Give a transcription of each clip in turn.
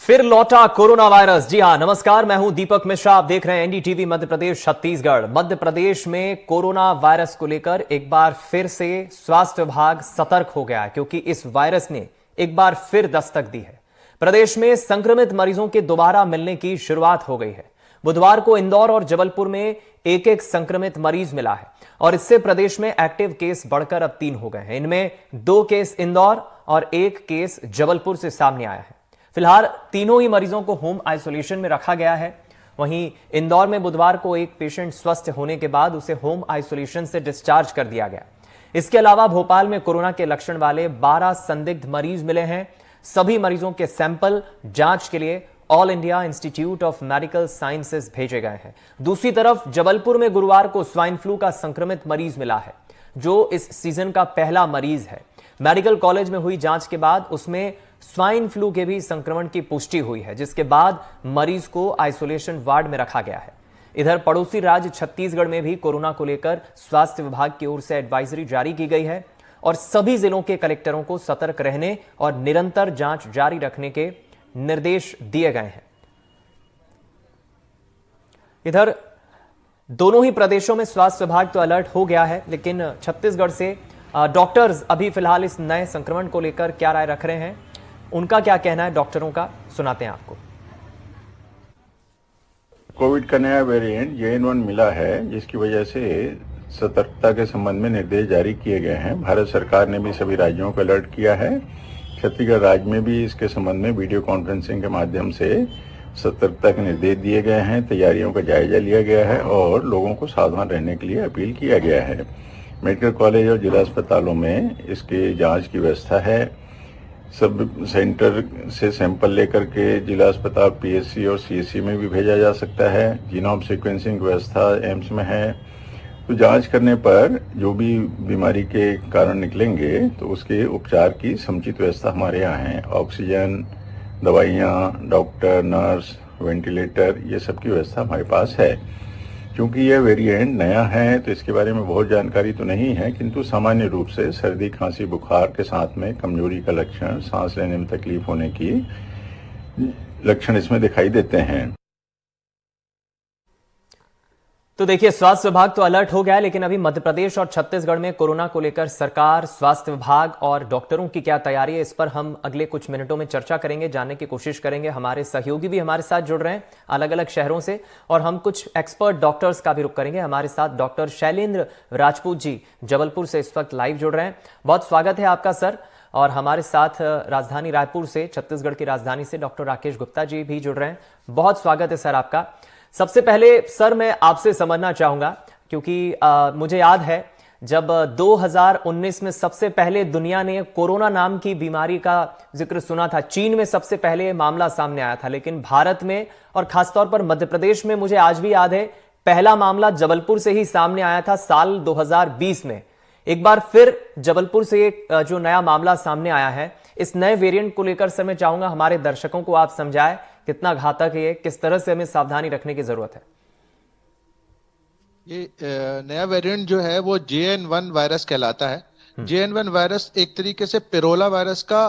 फिर लौटा corona virus. जी हां, नमस्कार, मैं हूं दीपक मिश्रा। आप देख रहे हैं एनडीटीवी मध्य प्रदेश छत्तीसगढ़। मध्य प्रदेश में कोरोना वायरस को लेकर एक बार फिर से स्वास्थ्य विभाग सतर्क हो गया है, क्योंकि इस वायरस ने एक बार फिर दस्तक दी है। प्रदेश में संक्रमित मरीजों के दोबारा मिलने की शुरुआत हो गई है। बुधवार को इंदौर और जबलपुर में एक एक संक्रमित मरीज मिला है और इससे प्रदेश में एक्टिव केस बढ़कर अब 3 हो गए हैं। इनमें 2 केस इंदौर और 1 केस जबलपुर से सामने आया है। फिलहाल तीनों ही मरीजों को होम आइसोलेशन में रखा गया है। वहीं इंदौर में बुधवार को एक पेशेंट स्वस्थ होने के बाद उसे होम आइसोलेशन से डिस्चार्ज कर दिया गया। इसके अलावा भोपाल में कोरोना के लक्षण वाले 12 संदिग्ध मरीज मिले हैं। सभी मरीजों के सैंपल जांच के लिए all India institute of medical sciences भेजे गए हैं। दूसरी तरफ जबलपुर में गुरुवार को स्वाइन फ्लू का संक्रमित मरीज मिला है, जो इस सीजन का पहला मरीज है। मेडिकल कॉलेज में हुई जांच के बाद उसमें स्वाइन फ्लू के भी संक्रमण की पुष्टि हुई है, जिसके बाद मरीज को आइसोलेशन वार्ड में रखा गया है। इधर पड़ोसी राज्य छत्तीसगढ़ में भी कोरोना को लेकर स्वास्थ्य विभाग की ओर से एडवाइजरी जारी की गई है और सभी जिलों के कलेक्टरों को सतर्क रहने और निरंतर जांच जारी रखने के निर्देश दिए गए हैं। इधर दोनों ही प्रदेशों में स्वास्थ्य विभाग तो अलर्ट हो गया है, लेकिन छत्तीसगढ़ से डॉक्टर्स अभी फिलहाल इस नए संक्रमण को लेकर क्या राय रख रहे हैं, उनका क्या कहना है डॉक्टरों का, सुनाते हैं आपको। कोविड का नया वेरिएंट JN1 मिला है, जिसकी वजह से सतर्कता के संबंध में निर्देश जारी किए गए हैं। भारत सरकार ने भी सभी राज्यों को अलर्ट किया है। छत्तीसगढ़ राज्य में भी इसके संबंध में वीडियो कॉन्फ्रेंसिंग के माध्यम से सतर्कता के निर्देश दिए गए हैं। तैयारियों का जायजा लिया गया है और लोगों को सावधान रहने के लिए अपील किया गया है। मेडिकल कॉलेज और जिला अस्पतालों में इसके जांच की व्यवस्था है। सब सेंटर से सैंपल लेकर के जिला अस्पताल PSC और CSC में भी भेजा जा सकता है। जीनोम सीक्वेंसिंग व्यवस्था एम्स में है। तो जांच करने पर जो भी बीमारी के कारण निकलेंगे तो उसके उपचार की समुचित व्यवस्था हमारे यहाँ है। ऑक्सीजन, दवाइयाँ, डॉक्टर, नर्स, वेंटिलेटर, ये सब की व्यवस्था हमारे पास है। क्योंकि यह वेरिएंट नया है तो इसके बारे में बहुत जानकारी तो नहीं है, किंतु सामान्य रूप से सर्दी, खांसी, बुखार के साथ में कमजोरी का लक्षण, सांस लेने में तकलीफ होने की लक्षण इसमें दिखाई देते हैं। तो देखिए, स्वास्थ्य विभाग तो अलर्ट हो गया है, लेकिन अभी मध्य प्रदेश और छत्तीसगढ़ में कोरोना को लेकर सरकार, स्वास्थ्य विभाग और डॉक्टरों की क्या तैयारी है, इस पर हम अगले कुछ मिनटों में चर्चा करेंगे, जानने की कोशिश करेंगे। हमारे सहयोगी भी हमारे साथ जुड़ रहे हैं अलग अलग शहरों से, और हम कुछ एक्सपर्ट डॉक्टर्स का भी रुख करेंगे। हमारे साथ डॉक्टर शैलेंद्र राजपूत जी जबलपुर से इस वक्त लाइव जुड़ रहे हैं। बहुत स्वागत है आपका सर। और हमारे साथ राजधानी रायपुर से, छत्तीसगढ़ की राजधानी से डॉक्टर राकेश गुप्ता जी भी जुड़ रहे हैं। बहुत स्वागत है सर आपका। सबसे पहले सर मैं आपसे समझना चाहूंगा, क्योंकि मुझे याद है जब 2019 में सबसे पहले दुनिया ने कोरोना नाम की बीमारी का जिक्र सुना था, चीन में सबसे पहले मामला सामने आया था, लेकिन भारत में और खासतौर पर मध्य प्रदेश में मुझे आज भी याद है पहला मामला जबलपुर से ही सामने आया था साल 2020 में। एक बार फिर जबलपुर से एक जो नया मामला सामने आया है, इस नए वेरिएंट को लेकर सर मैं चाहूंगा हमारे दर्शकों को आप समझाएं कितना घातक है, किस तरह से हमें सावधानी रखने की जरूरत है। ये नया वेरिएंट जो है वो JN1 वायरस कहलाता है। JN1 वायरस एक तरीके से पिरोला वायरस का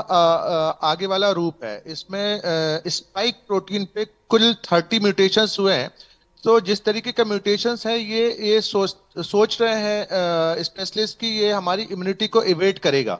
आगे वाला रूप है। इसमें स्पाइक प्रोटीन पे कुल 30 म्यूटेशंस हुए हैं। तो जिस तरीके का म्यूटेशंस है, ये सोच रहे हैं स्पेशलिस्ट कि ये हमारी इम्यूनिटी को इवेट करेगा,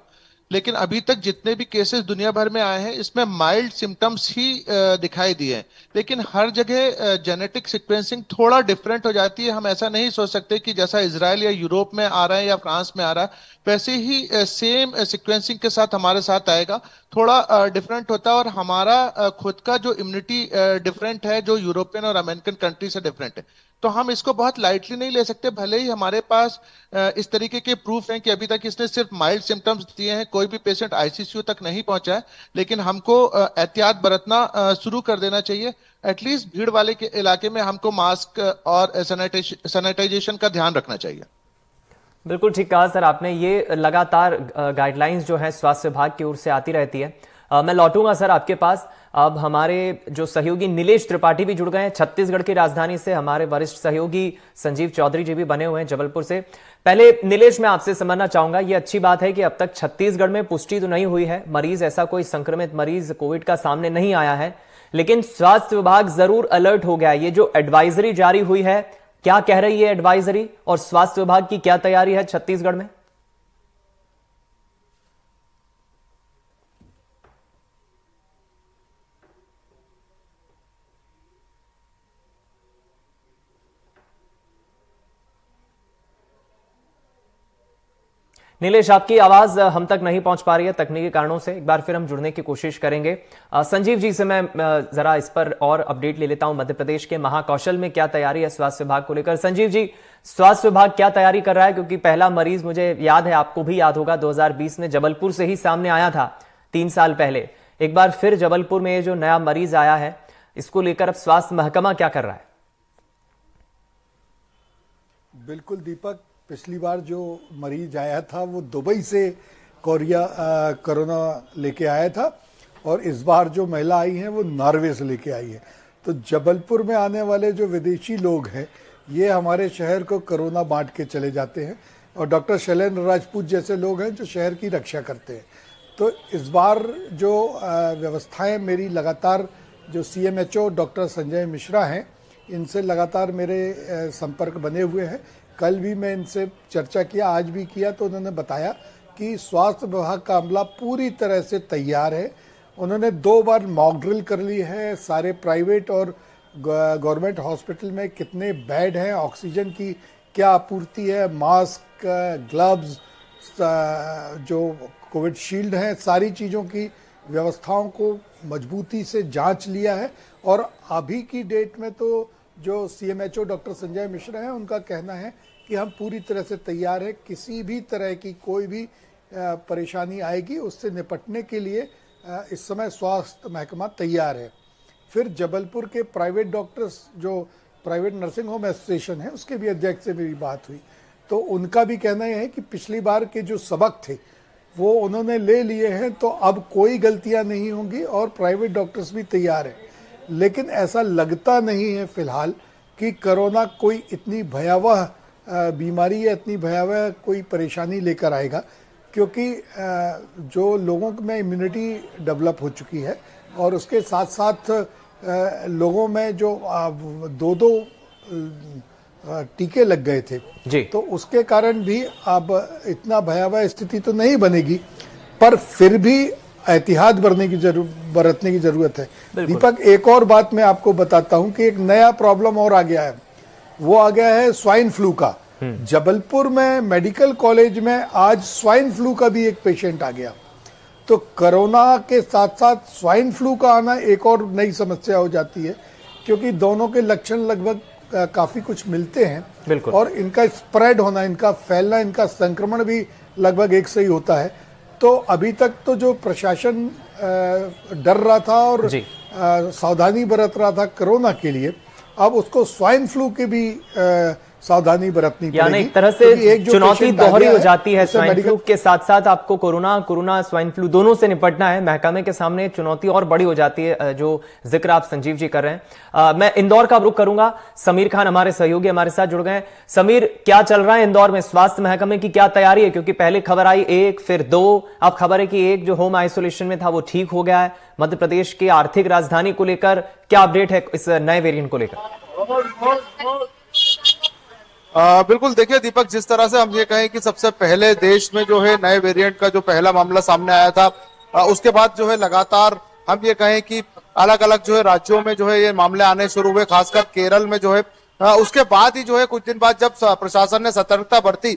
लेकिन अभी तक जितने भी केसेस दुनिया भर में आए हैं इसमें माइल्ड सिम्टम्स ही दिखाई दिए हैं। लेकिन हर जगह जेनेटिक सीक्वेंसिंग थोड़ा डिफरेंट हो जाती है। हम ऐसा नहीं सोच सकते कि जैसा इजराइल या यूरोप में आ रहा है या फ्रांस में आ रहा है, वैसे ही सेम सीक्वेंसिंग के साथ हमारे साथ आएगा। थोड़ा डिफरेंट होता है और हमारा खुद का जो इम्यूनिटी डिफरेंट है, जो यूरोपियन और अमेरिकन कंट्री से डिफरेंट है। तो हम इसको बहुत लाइटली नहीं ले सकते। भले ही हमारे पास इस तरीके के प्रूफ हैं कि अभी तक इसने सिर्फ माइल्ड सिम्टम्स दिए हैं, कोई भी पेशेंट ICU तक नहीं पहुंचा है, लेकिन हमको एहतियात बरतना शुरू कर देना चाहिए। एटलीस्ट भीड़ वाले के इलाके में हमको मास्क और सैनिटाइजेशन का ध्यान रखना चाहिए। बिल्कुल ठीक कहा सर आपने। ये लगातार गाइडलाइंस जो है स्वास्थ्य विभाग की ओर से आती रहती है। मैं लौटूंगा सर आपके पास। अब हमारे जो सहयोगी नीलेश त्रिपाठी भी जुड़ गए हैं छत्तीसगढ़ की राजधानी से। हमारे वरिष्ठ सहयोगी संजीव चौधरी जी भी बने हुए हैं जबलपुर से। पहले नीलेश मैं आपसे समझना चाहूंगा, ये अच्छी बात है कि अब तक छत्तीसगढ़ में पुष्टि तो नहीं हुई है, मरीज ऐसा कोई संक्रमित मरीज कोविड का सामने नहीं आया है, लेकिन स्वास्थ्य विभाग जरूर अलर्ट हो गया। ये जो एडवाइजरी जारी हुई है, क्या कह रही है एडवाइजरी, और स्वास्थ्य विभाग की क्या तैयारी है छत्तीसगढ़ में? नीलेश, आपकी आवाज हम तक नहीं पहुंच पा रही है तकनीकी कारणों से। एक बार फिर हम जुड़ने की कोशिश करेंगे। संजीव जी से मैं जरा इस पर और अपडेट ले लेता हूं। मध्य प्रदेश के महाकौशल में क्या तैयारी है स्वास्थ्य विभाग को लेकर? संजीव जी, स्वास्थ्य विभाग क्या तैयारी कर रहा है? क्योंकि पहला मरीज मुझे याद है, आपको भी याद होगा, 2020 में जबलपुर से ही सामने आया था 3 साल पहले। एक बार फिर जबलपुर में ये जो नया मरीज आया है, इसको लेकर अब स्वास्थ्य महकमा क्या कर रहा है? बिल्कुल दीपक, पिछली बार जो मरीज आया था वो दुबई से कोरोना लेके आया था, और इस बार जो महिला आई हैं वो नॉर्वे से लेके आई है। तो जबलपुर में आने वाले जो विदेशी लोग हैं, ये हमारे शहर को कोरोना बांट के चले जाते हैं, और डॉक्टर शैलेंद्र राजपूत जैसे लोग हैं जो शहर की रक्षा करते हैं। तो इस बार जो व्यवस्थाएं मेरी लगातार, जो CMHO डॉक्टर संजय मिश्रा हैं, इनसे लगातार मेरे संपर्क बने हुए हैं। कल भी मैं इनसे चर्चा किया, आज भी किया, तो उन्होंने बताया कि स्वास्थ्य विभाग का अमला पूरी तरह से तैयार है। उन्होंने 2 बार मॉक ड्रिल कर ली है, सारे प्राइवेट और गवर्नमेंट हॉस्पिटल में कितने बेड हैं, ऑक्सीजन की क्या आपूर्ति है, मास्क, ग्लव्स, जो कोविड शील्ड हैं, सारी चीज़ों की व्यवस्थाओं को मजबूती से जांच लिया है। और अभी की डेट में तो जो CMHO डॉक्टर संजय मिश्रा हैं, उनका कहना है कि हम पूरी तरह से तैयार है, किसी भी तरह की कोई भी परेशानी आएगी उससे निपटने के लिए इस समय स्वास्थ्य महकमा तैयार है। फिर जबलपुर के प्राइवेट डॉक्टर्स, जो प्राइवेट नर्सिंग होम एसोसिएशन है, उसके भी अध्यक्ष से मेरी बात हुई, तो उनका भी कहना है कि पिछली बार के जो सबक थे वो उन्होंने ले लिए हैं, तो अब कोई गलतियां नहीं होंगी, और प्राइवेट डॉक्टर्स भी तैयार हैं। लेकिन ऐसा लगता नहीं है फिलहाल कि कोरोना कोई इतनी भयावह बीमारी या इतनी भयावह कोई परेशानी लेकर आएगा, क्योंकि जो लोगों में इम्यूनिटी डेवलप हो चुकी है, और उसके साथ साथ लोगों में जो 2-2 टीके लग गए थे जी, तो उसके कारण भी अब इतना भयावह स्थिति तो नहीं बनेगी, पर फिर भी एहतियात बरतने की जरूरत है। दीपक, एक और बात मैं आपको बताता हूं कि एक नया प्रॉब्लम और आ गया है, वो आ गया है स्वाइन फ्लू का। जबलपुर में मेडिकल कॉलेज में आज स्वाइन फ्लू का भी एक पेशेंट आ गया। तो कोरोना के साथ साथ स्वाइन फ्लू का आना एक और नई समस्या हो जाती है, क्योंकि दोनों के लक्षण लगभग काफी कुछ मिलते हैं, और इनका स्प्रेड होना, इनका फैलना, इनका संक्रमण भी लगभग एक से ही होता है। तो अभी तक तो जो प्रशासन डर रहा था और सावधानी बरत रहा था कोरोना के लिए, अब उसको स्वाइन फ्लू के भी सावधानी बरतनी पड़ेगी। यानी एक तरह से चुनौती दोहरी हो जाती है। स्वाइन फ्लू के साथ साथ आपको कोरोना स्वाइन फ्लू दोनों से निपटना है। महकमे के सामने चुनौती और बड़ी हो जाती है, जो जिक्र आप संजीव जी कर रहे हैं। मैं इंदौर का रुख करूंगा। समीर खान हमारे सहयोगी हमारे साथ जुड़ गए। समीर, क्या चल रहा है इंदौर में? स्वास्थ्य महकमे की क्या तैयारी है? क्योंकि पहले खबर आई 1, फिर 2, अब खबर है कि 1 जो होम आइसोलेशन में था वो ठीक हो गया है। मध्य प्रदेश की आर्थिक राजधानी को लेकर क्या अपडेट है इस नए वेरिएंट को लेकर? बिल्कुल, देखिए दीपक, जिस तरह से हम ये कहें कि सबसे पहले देश में जो है नए वेरिएंट का जो पहला मामला सामने आया था, उसके बाद जो है लगातार हम ये कहें कि अलग अलग जो है राज्यों में जो है ये मामले आने शुरू हुए, खासकर केरल में जो है। उसके बाद ही जो है कुछ दिन बाद जब प्रशासन ने सतर्कता बरती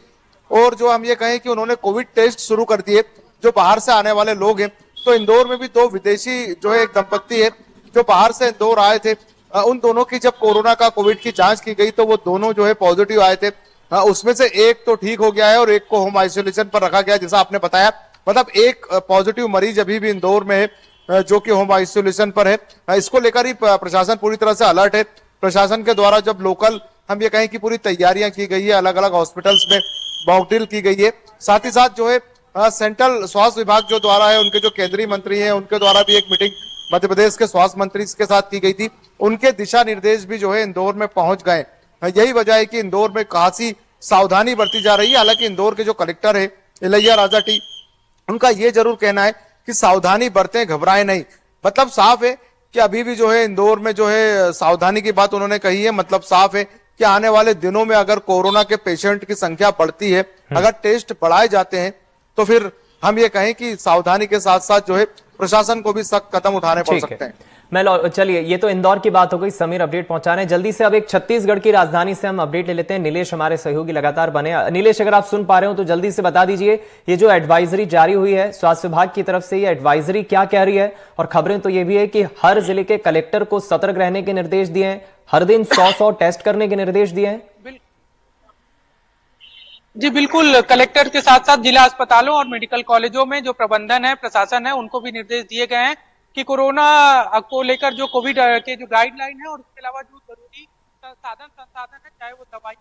और जो हम ये कहें कि उन्होंने कोविड टेस्ट शुरू कर दिए जो बाहर से आने वाले लोग हैं, तो इंदौर में भी 2 विदेशी जो है एक दंपत्ति है जो बाहर से इंदौर आए थे, उन दोनों की जब कोरोना का कोविड की जांच की गई तो वो दोनों जो है पॉजिटिव आए थे। उसमें से एक तो ठीक हो गया है और एक को होम आइसोलेशन पर रखा गया, जैसा आपने बताया। मतलब एक पॉजिटिव मरीज अभी भी इंदौर में है जो कि होम आइसोलेशन पर है। इसको लेकर ही प्रशासन पूरी तरह से अलर्ट है। प्रशासन के द्वारा जब लोकल हम ये कहें कि पूरी तैयारियां की गई है, अलग अलग हॉस्पिटल्स में मॉक ड्रिल की गई है। साथ ही साथ जो है सेंट्रल स्वास्थ्य विभाग जो द्वारा है, उनके जो केंद्रीय मंत्री हैं उनके द्वारा भी एक मीटिंग मध्य प्रदेश के स्वास्थ्य मंत्री के साथ की गई थी। उनके दिशा निर्देश भी जो है इंदौर में पहुंच गए। यही वजह है कि इंदौर में खासी सावधानी बरती जा रही है। हालांकि इंदौर के जो कलेक्टर है इलैया राजा टी, उनका ये जरूर कहना है कि सावधानी बरतें, घबराएं नहीं। मतलब साफ है कि अभी भी जो है इंदौर में जो है सावधानी की बात उन्होंने कही है। मतलब साफ है कि आने वाले दिनों में अगर कोरोना के पेशेंट की संख्या बढ़ती है, अगर टेस्ट बढ़ाए जाते हैं, तो फिर हम ये कहें कि सावधानी के साथ साथ जो है प्रशासन को भी सख्त कदम उठाने पड़ सकते हैं। चलिए, ये तो इंदौर की बात हो गई, समीर अपडेट पहुंचा रहे हैं। जल्दी से अब एक छत्तीसगढ़ की राजधानी से हम अपडेट ले लेते हैं। नीलेश हमारे सहयोगी लगातार बने। नीलेश, अगर आप सुन पा रहे हो तो जल्दी से बता दीजिए, ये जो एडवाइजरी जारी हुई है स्वास्थ्य विभाग की तरफ से, ये एडवाइजरी क्या कह रही है? और खबरें तो ये भी है कि हर जिले के कलेक्टर को सतर्क रहने के निर्देश दिए हैं, हर दिन 100 टेस्ट करने के निर्देश दिए हैं। जी बिल्कुल, कलेक्टर के साथ साथ जिला अस्पतालों और मेडिकल कॉलेजों में जो प्रबंधन है, प्रशासन है, उनको भी निर्देश दिए गए हैं कि कोरोना को लेकर जो कोविड के जो गाइडलाइन है और उसके अलावा जो जरूरी साधन संसाधन है, चाहे वो दवाई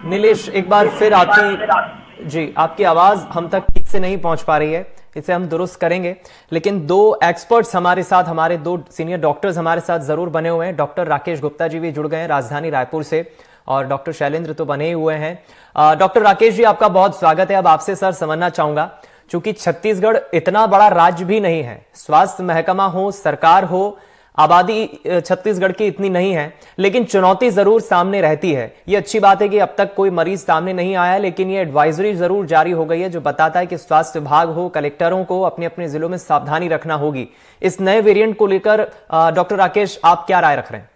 नीलेश, एक बार फिर आपकी आवाज हम तक ठीक से नहीं पहुंच पा रही है, इसे हम दुरुस्त करेंगे। लेकिन दो एक्सपर्ट्स हमारे साथ, हमारे दो सीनियर डॉक्टर्स हमारे साथ जरूर बने हुए हैं। डॉक्टर राकेश गुप्ता जी भी जुड़ गए हैं राजधानी रायपुर से, और डॉक्टर शैलेंद्र तो बने ही हुए हैं। डॉक्टर राकेश जी, आपका बहुत स्वागत है। अब आपसे सर समझना चाहूंगा, चूंकि छत्तीसगढ़ इतना बड़ा राज्य भी नहीं है, स्वास्थ्य महकमा हो, सरकार हो, आबादी छत्तीसगढ़ की इतनी नहीं है, लेकिन चुनौती जरूर सामने रहती है। ये अच्छी बात है कि अब तक कोई मरीज सामने नहीं आया, लेकिन ये एडवाइजरी जरूर जारी हो गई है जो बताता है कि स्वास्थ्य विभाग हो, कलेक्टरों को अपने अपने जिलों में सावधानी रखना होगी। इस नए वेरिएंट को लेकर डॉक्टर राकेश, आप क्या राय रख रहे हैं?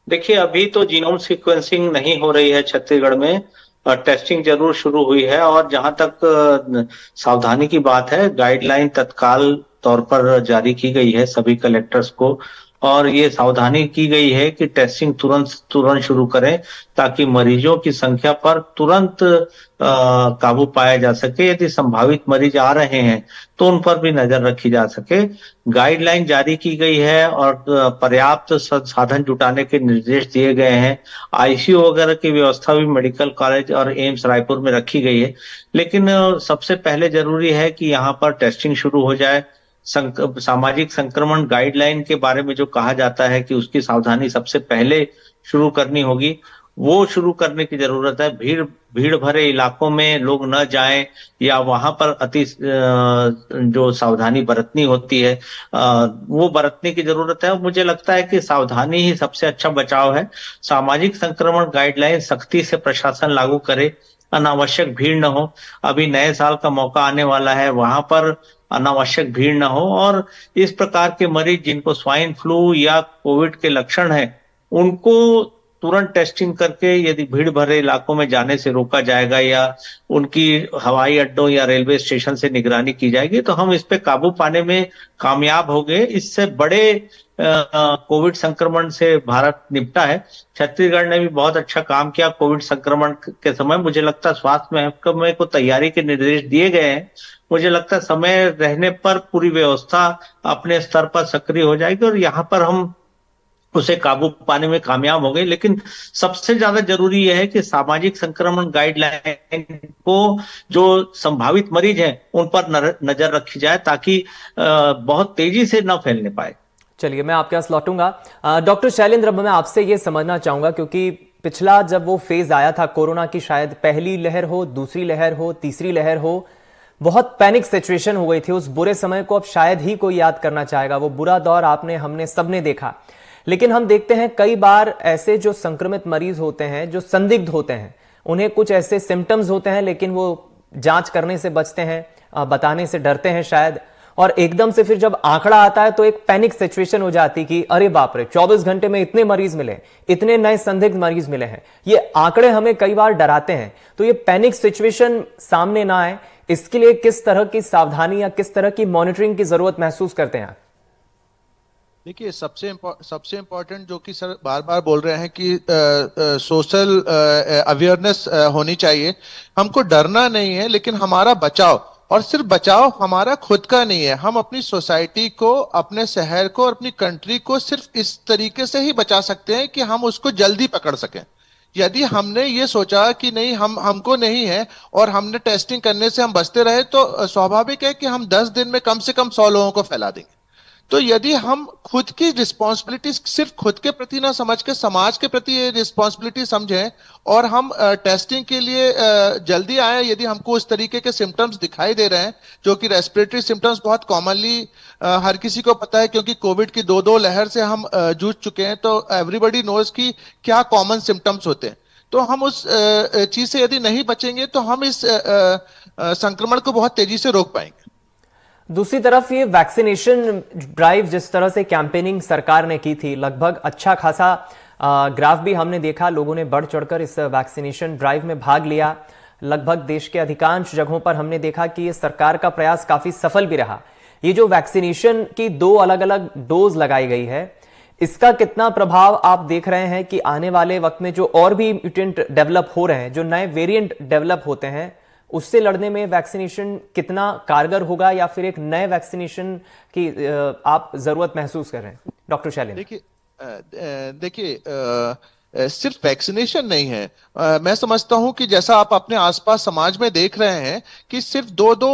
देखिए, अभी तो जीनोम सीक्वेंसिंग नहीं हो रही है छत्तीसगढ़ में, टेस्टिंग जरूर शुरू हुई है। और जहां तक सावधानी की बात है, गाइडलाइन तत्काल तौर पर जारी की गई है सभी कलेक्टर्स को, और ये सावधानी की गई है कि टेस्टिंग तुरंत शुरू करें, ताकि मरीजों की संख्या पर तुरंत काबू पाया जा सके। यदि संभावित मरीज आ रहे हैं तो उन पर भी नजर रखी जा सके। गाइडलाइन जारी की गई है और पर्याप्त साधन जुटाने के निर्देश दिए गए हैं। आईसीयू वगैरह की व्यवस्था भी मेडिकल कॉलेज और एम्स रायपुर में रखी गई है। लेकिन सबसे पहले जरूरी है कि यहाँ पर टेस्टिंग शुरू हो जाए। सामाजिक संक्रमण गाइडलाइन के बारे में जो कहा जाता है कि उसकी सावधानी सबसे पहले शुरू करनी होगी, वो शुरू करने की जरूरत है। भीड़ भरे इलाकों में लोग न जाएं, या वहां पर जो सावधानी बरतनी होती है वो बरतने की जरूरत है। मुझे लगता है कि सावधानी ही सबसे अच्छा बचाव है। सामाजिक संक्रमण गाइडलाइन सख्ती से प्रशासन लागू करे, अनावश्यक भीड़ न हो। अभी नए साल का मौका आने वाला है, वहां पर अनावश्यक भीड़ न हो, और इस प्रकार के मरीज जिनको स्वाइन फ्लू या कोविड के लक्षण हैं, उनको तुरंत टेस्टिंग करके यदि भीड़ भरे इलाकों में जाने से रोका जाएगा, या उनकी हवाई अड्डों या रेलवे स्टेशन से निगरानी की जाएगी, तो हम इस पे काबू पाने में कामयाब हो गए। इससे बड़े कोविड संक्रमण से भारत निपटा है। छत्तीसगढ़ ने भी बहुत अच्छा काम किया कोविड संक्रमण के समय। मुझे लगता है स्वास्थ्य महकमे को तैयारी के निर्देश दिए गए हैं। मुझे लगता है समय रहने पर पूरी व्यवस्था अपने स्तर पर सक्रिय हो जाएगी और यहाँ पर हम उसे काबू पाने में कामयाब हो गए। लेकिन सबसे ज्यादा जरूरी यह है कि सामाजिक संक्रमण गाइडलाइन को जो संभावित मरीज हैं उन पर नजर रखी जाए, ताकि बहुत तेजी से न फैलने पाए। चलिए, मैं आपके पास लौटूंगा। डॉक्टर शैलेंद्र, मैं आपसे ये समझना चाहूंगा, क्योंकि पिछला जब वो फेज आया था कोरोना की, शायद पहली लहर हो, दूसरी लहर हो, तीसरी लहर हो, बहुत पैनिक सिचुएशन हो गई थी। उस बुरे समय को अब शायद ही कोई याद करना चाहेगा। वो बुरा दौर हमने सबने देखा। लेकिन हम देखते हैं कई बार ऐसे जो संक्रमित मरीज होते हैं, जो संदिग्ध होते हैं, उन्हें कुछ ऐसे सिम्टम्स होते हैं, लेकिन वो जांच करने से बचते हैं, बताने से डरते हैं शायद, और एकदम से फिर जब आंकड़ा आता है तो एक पैनिक सिचुएशन हो जाती कि अरे बाप रे, 24 घंटे में इतने मरीज मिले, इतने नए संदिग्ध मरीज मिले हैं। ये आंकड़े हमें कई बार डराते हैं। तो ये पैनिक सिचुएशन सामने ना आए, इसके लिए किस तरह की सावधानी या किस तरह की मॉनिटरिंग की जरूरत महसूस करते हैं? देखिए, सबसे इम्पोर्टेंट जो कि सर बार बार बोल रहे हैं कि सोशल अवेयरनेस होनी चाहिए। हमको डरना नहीं है, लेकिन हमारा बचाव, और सिर्फ बचाव हमारा खुद का नहीं है, हम अपनी सोसाइटी को, अपने शहर को और अपनी कंट्री को सिर्फ इस तरीके से ही बचा सकते हैं कि हम उसको जल्दी पकड़ सकें। यदि हमने ये सोचा कि नहीं हमको नहीं है और हमने टेस्टिंग करने से हम बचते रहे, तो स्वाभाविक है कि हम 10 दिन में कम से कम 100 लोगों को फैला देंगे। तो यदि हम खुद की रिस्पॉन्सिबिलिटी सिर्फ खुद के प्रति ना समझ के समाज के प्रति ये रिस्पॉन्सिबिलिटी समझें और हम टेस्टिंग के लिए जल्दी आए, यदि हमको उस तरीके के सिम्टम्स दिखाई दे रहे हैं जो कि रेस्पिरेटरी सिम्टम्स बहुत कॉमनली हर किसी को पता है, क्योंकि कोविड की दो लहर से हम जूझ चुके हैं, तो एवरीबॉडी नोज कि क्या कॉमन सिम्टम्स होते हैं। तो हम उस चीज से यदि नहीं बचेंगे तो हम इस संक्रमण को बहुत तेजी से रोक पाएंगे। दूसरी तरफ ये वैक्सीनेशन ड्राइव जिस तरह से कैंपेनिंग सरकार ने की थी, लगभग अच्छा खासा ग्राफ भी हमने देखा, लोगों ने बढ़ चढ़कर इस वैक्सीनेशन ड्राइव में भाग लिया। लगभग देश के अधिकांश जगहों पर हमने देखा कि ये सरकार का प्रयास काफी सफल भी रहा। ये जो वैक्सीनेशन की 2 अलग अलग डोज लगाई गई है, इसका कितना प्रभाव आप देख रहे हैं कि आने वाले वक्त में जो और भी म्यूटेंट डेवलप हो रहे हैं, जो नए वेरिएंट डेवलप होते हैं, उससे लड़ने में वैक्सीनेशन कितना कारगर होगा, या फिर एक नए वैक्सीनेशन की आप जरूरत महसूस कर रहे हैं? डॉक्टर शैलेंद्र, देखिए सिर्फ वैक्सीनेशन नहीं है। मैं समझता हूं कि जैसा आप अपने आसपास समाज में देख रहे हैं कि सिर्फ दो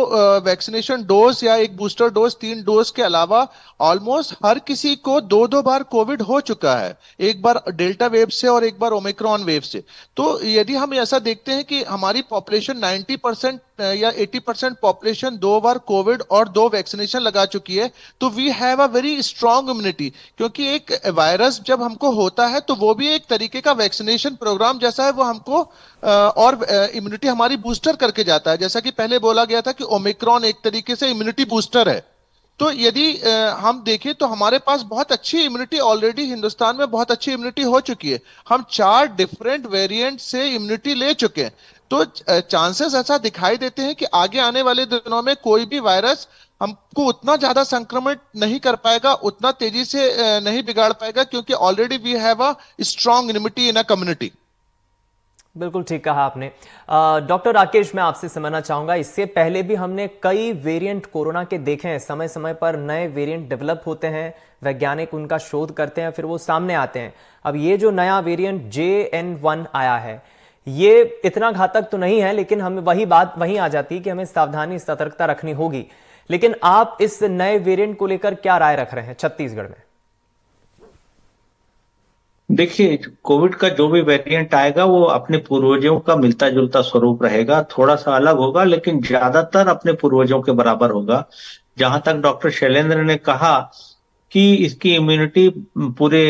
वैक्सीनेशन डोज या एक बूस्टर डोज, 3 डोज के अलावा ऑलमोस्ट हर किसी को 2 बार कोविड हो चुका है, एक बार डेल्टा वेव से और एक बार ओमिक्रॉन वेव से। तो यदि हम ऐसा देखते हैं कि हमारी पॉपुलेशन 90% या 80% पॉपुलेशन 2 बार कोविड और 2 वैक्सीनेशन लगा चुकी है, तो we have a very strong immunity. क्योंकि एक वायरस जब हमको होता है तो वो भी एक तरीके का वैक्सीनेशन प्रोग्राम जैसा है, वो हमको और इम्यूनिटी हमारी बूस्टर करके जाता है। जैसा कि पहले बोला गया था कि ओमिक्रॉन एक तरीके से इम्यूनिटी बूस्टर है। तो यदि हम देखें तो हमारे पास बहुत अच्छी इम्यूनिटी ऑलरेडी हिंदुस्तान में बहुत अच्छी इम्यूनिटी हो चुकी है। हम 4 डिफरेंट वेरिएंट से इम्यूनिटी ले चुके हैं। तो चांसेस ऐसा दिखाई देते हैं कि आगे आने वाले दिनों में कोई भी वायरस हमको उतना ज्यादा संक्रमित नहीं कर पाएगा, उतना तेजी से नहीं बिगाड़ पाएगा, क्योंकि already we have a strong immunity in a community. बिल्कुल ठीक कहा आपने। डॉक्टर राकेश, मैं आपसे समझना चाहूंगा, इससे पहले भी हमने कई वेरिएंट कोरोना के देखे हैं। समय समय पर नए वेरिएंट डेवलप होते हैं, वैज्ञानिक उनका शोध करते हैं, फिर वो सामने आते हैं। अब ये जो नया वेरिएंट JN1 आया है, ये इतना घातक तो नहीं है, लेकिन हमें वही बात वहीं आ जाती है कि हमें सावधानी सतर्कता रखनी होगी। लेकिन आप इस नए वेरिएंट को लेकर क्या राय रख रहे हैं छत्तीसगढ़ में? देखिए, कोविड का जो भी वेरिएंट आएगा वो अपने पूर्वजों का मिलता जुलता स्वरूप रहेगा, थोड़ा सा अलग होगा लेकिन ज्यादातर अपने पूर्वजों के बराबर होगा। जहां तक डॉक्टर शैलेंद्र ने कहा कि इसकी इम्यूनिटी पूरे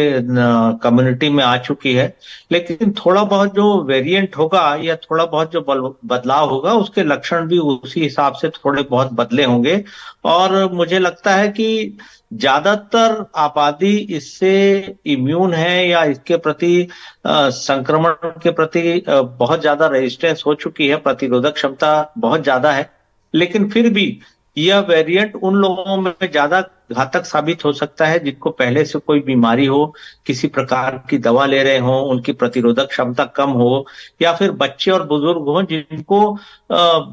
कम्युनिटी में आ चुकी है, लेकिन थोड़ा बहुत जो वेरिएंट होगा या थोड़ा बहुत जो बदलाव होगा, उसके लक्षण भी उसी हिसाब से थोड़े बहुत बदले होंगे। और मुझे लगता है कि ज्यादातर आबादी इससे इम्यून है या इसके प्रति संक्रमण के प्रति बहुत ज्यादा रेजिस्टेंस हो चुकी है, प्रतिरोधक क्षमता बहुत ज्यादा है। लेकिन फिर भी यह वेरिएंट उन लोगों में ज्यादा घातक साबित हो सकता है जिनको पहले से कोई बीमारी हो, किसी प्रकार की दवा ले रहे हो, उनकी प्रतिरोधक क्षमता कम हो, या फिर बच्चे और बुजुर्ग हो जिनको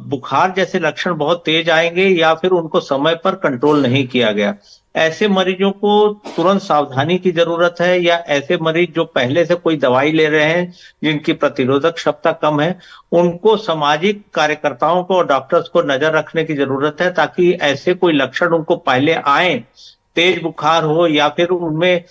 बुखार जैसे लक्षण बहुत तेज आएंगे या फिर उनको समय पर कंट्रोल नहीं किया गया। ऐसे मरीजों को तुरंत सावधानी की जरूरत है, या ऐसे मरीज जो पहले से कोई दवाई ले रहे हैं जिनकी प्रतिरोधक क्षमता कम है, उनको सामाजिक कार्यकर्ताओं को और डॉक्टर्स को नजर रखने की जरूरत है, ताकि ऐसे कोई लक्षण उनको पहले आए, तेज बुखार हो या फिर उनमें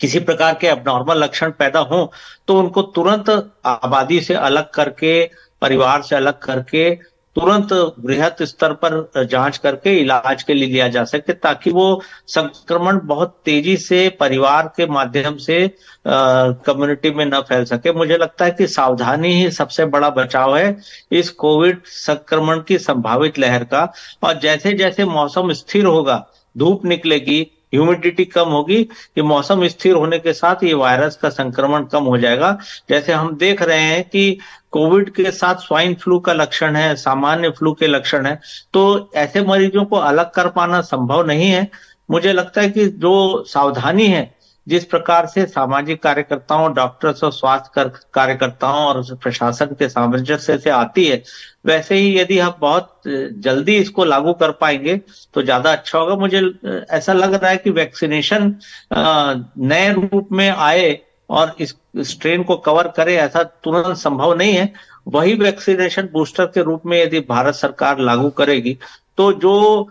किसी प्रकार के अबनॉर्मल लक्षण पैदा हो, तो उनको तुरंत आबादी से अलग करके, परिवार से अलग करके, तुरंत बृहत स्तर पर जांच करके इलाज के लिए लिया जा सके, ताकि वो संक्रमण बहुत तेजी से परिवार के माध्यम से कम्युनिटी में न फैल सके। मुझे लगता है कि सावधानी ही सबसे बड़ा बचाव है इस कोविड संक्रमण की संभावित लहर का। और जैसे जैसे मौसम स्थिर होगा, धूप निकलेगी, ह्यूमिडिटी कम होगी, ये मौसम स्थिर होने के साथ ये वायरस का संक्रमण कम हो जाएगा। जैसे हम देख रहे हैं कि कोविड के साथ स्वाइन फ्लू का लक्षण है, सामान्य फ्लू के लक्षण है, तो ऐसे मरीजों को अलग कर पाना संभव नहीं है। मुझे लगता है कि जो सावधानी है, जिस प्रकार से सामाजिक कार्यकर्ताओं, डॉक्टर्स और स्वास्थ्य कार्यकर्ताओं और प्रशासन के सामंजस्य से आती है, वैसे ही यदि हम बहुत जल्दी इसको लागू कर पाएंगे तो ज्यादा अच्छा होगा। मुझे ऐसा लग रहा है कि वैक्सीनेशन नए रूप में आए और इस स्ट्रेन को कवर करे, ऐसा तुरंत संभव नहीं है। वही वैक्सीनेशन बूस्टर के रूप में यदि भारत सरकार लागू करेगी तो जो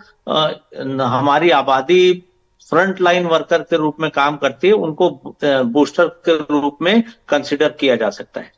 हमारी आबादी फ्रंट लाइन वर्कर के रूप में काम करती है उनको बूस्टर के रूप में कंसिडर किया जा सकता है।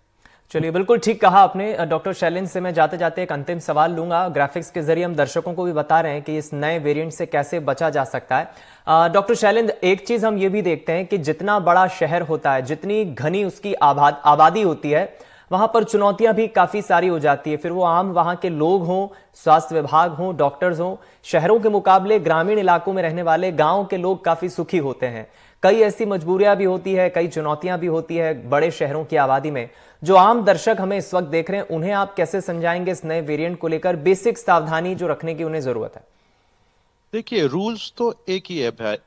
चलिए, बिल्कुल ठीक कहा आपने। डॉक्टर शैलेंद्र से मैं जाते जाते एक अंतिम सवाल लूंगा। ग्राफिक्स के जरिए हम दर्शकों को भी बता रहे हैं कि इस नए वेरिएंट से कैसे बचा जा सकता है। डॉक्टर शैलेंद्र, एक चीज हम ये भी देखते हैं कि जितना बड़ा शहर होता है, जितनी घनी उसकी आबादी होती है, वहां पर चुनौतियां भी काफी सारी हो जाती है। फिर वो आम वहां के लोग हों, स्वास्थ्य विभाग हों, डॉक्टर्स हों। शहरों के मुकाबले ग्रामीण इलाकों में रहने वाले गांव के लोग काफी सुखी होते हैं। कई ऐसी मजबूरियां भी होती है, कई चुनौतियां भी होती है बड़े शहरों की आबादी में। जो आम दर्शक हमें इस वक्त देख रहे हैं, उन्हें आप कैसे समझाएंगे इस नए वेरिएंट को लेकर बेसिक सावधानी जो रखने की उन्हें जरूरत है? देखिए, रूल्स तो एक ही है भाई।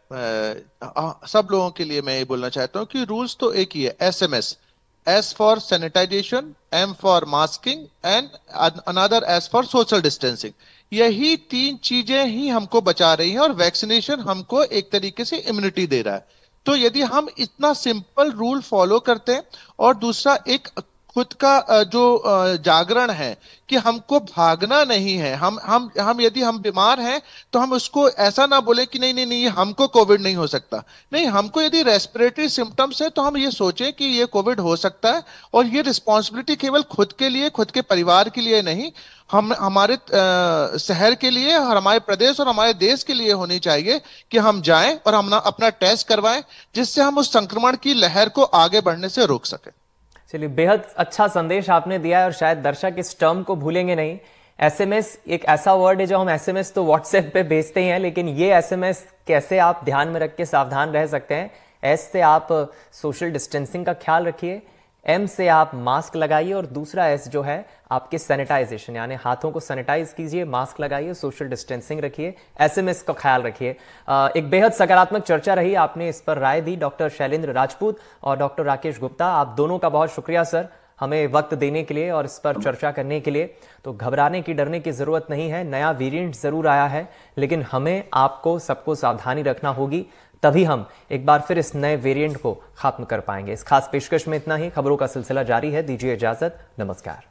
सब लोगों के लिए मैं ये बोलना चाहता हूँ कि रूल्स तो एक ही है। SMS, S for sanitization, M for masking and another S for social distancing. यही 3 चीजें ही हमको बचा रही हैं और वैक्सीनेशन हमको एक तरीके से इम्यूनिटी दे रहा है। तो यदि हम इतना सिंपल रूल फॉलो करते हैं और दूसरा एक खुद का जो जागरण है कि हमको भागना नहीं है, हम यदि हम बीमार हैं तो हम उसको ऐसा ना बोले कि नहीं नहीं नहीं हमको कोविड नहीं हो सकता। नहीं, हमको यदि रेस्पिरेटरी सिम्टम्स है तो हम ये सोचें कि ये कोविड हो सकता है और ये रिस्पॉन्सिबिलिटी केवल खुद के लिए, खुद के परिवार के लिए नहीं, हम हमारे शहर के लिए और हमारे प्रदेश और हमारे देश के लिए होनी चाहिए कि हम जाएं और हम अपना टेस्ट करवाएं, जिससे हम उस संक्रमण की लहर को आगे बढ़ने से रोक सकें। चलिए, बेहद अच्छा संदेश आपने दिया है और शायद दर्शक इस टर्म को भूलेंगे नहीं। SMS एक ऐसा वर्ड है जो हम SMS तो WhatsApp पे भेजते ही हैं, लेकिन ये SMS कैसे आप ध्यान में रख के सावधान रह सकते हैं। S से आप सोशल डिस्टेंसिंग का ख्याल रखिए, M से आप मास्क लगाइए और दूसरा S जो है आपके सैनिटाइजेशन, यानी हाथों को सैनिटाइज कीजिए, मास्क लगाइए, सोशल डिस्टेंसिंग रखिए, SMS का ख्याल रखिए। एक बेहद सकारात्मक चर्चा रही, आपने इस पर राय दी। डॉक्टर शैलेंद्र राजपूत और डॉक्टर राकेश गुप्ता, आप दोनों का बहुत शुक्रिया सर, हमें वक्त देने के लिए और इस पर चर्चा करने के लिए। तो घबराने की, डरने की जरूरत नहीं है। नया वेरिएंट जरूर आया है, लेकिन हमें आपको सबको सावधानी रखना होगी, तभी हम एक बार फिर इस नए वेरिएंट को खत्म कर पाएंगे। इस खास पेशकश में इतना ही। खबरों का सिलसिला जारी है, दीजिए इजाजत, नमस्कार।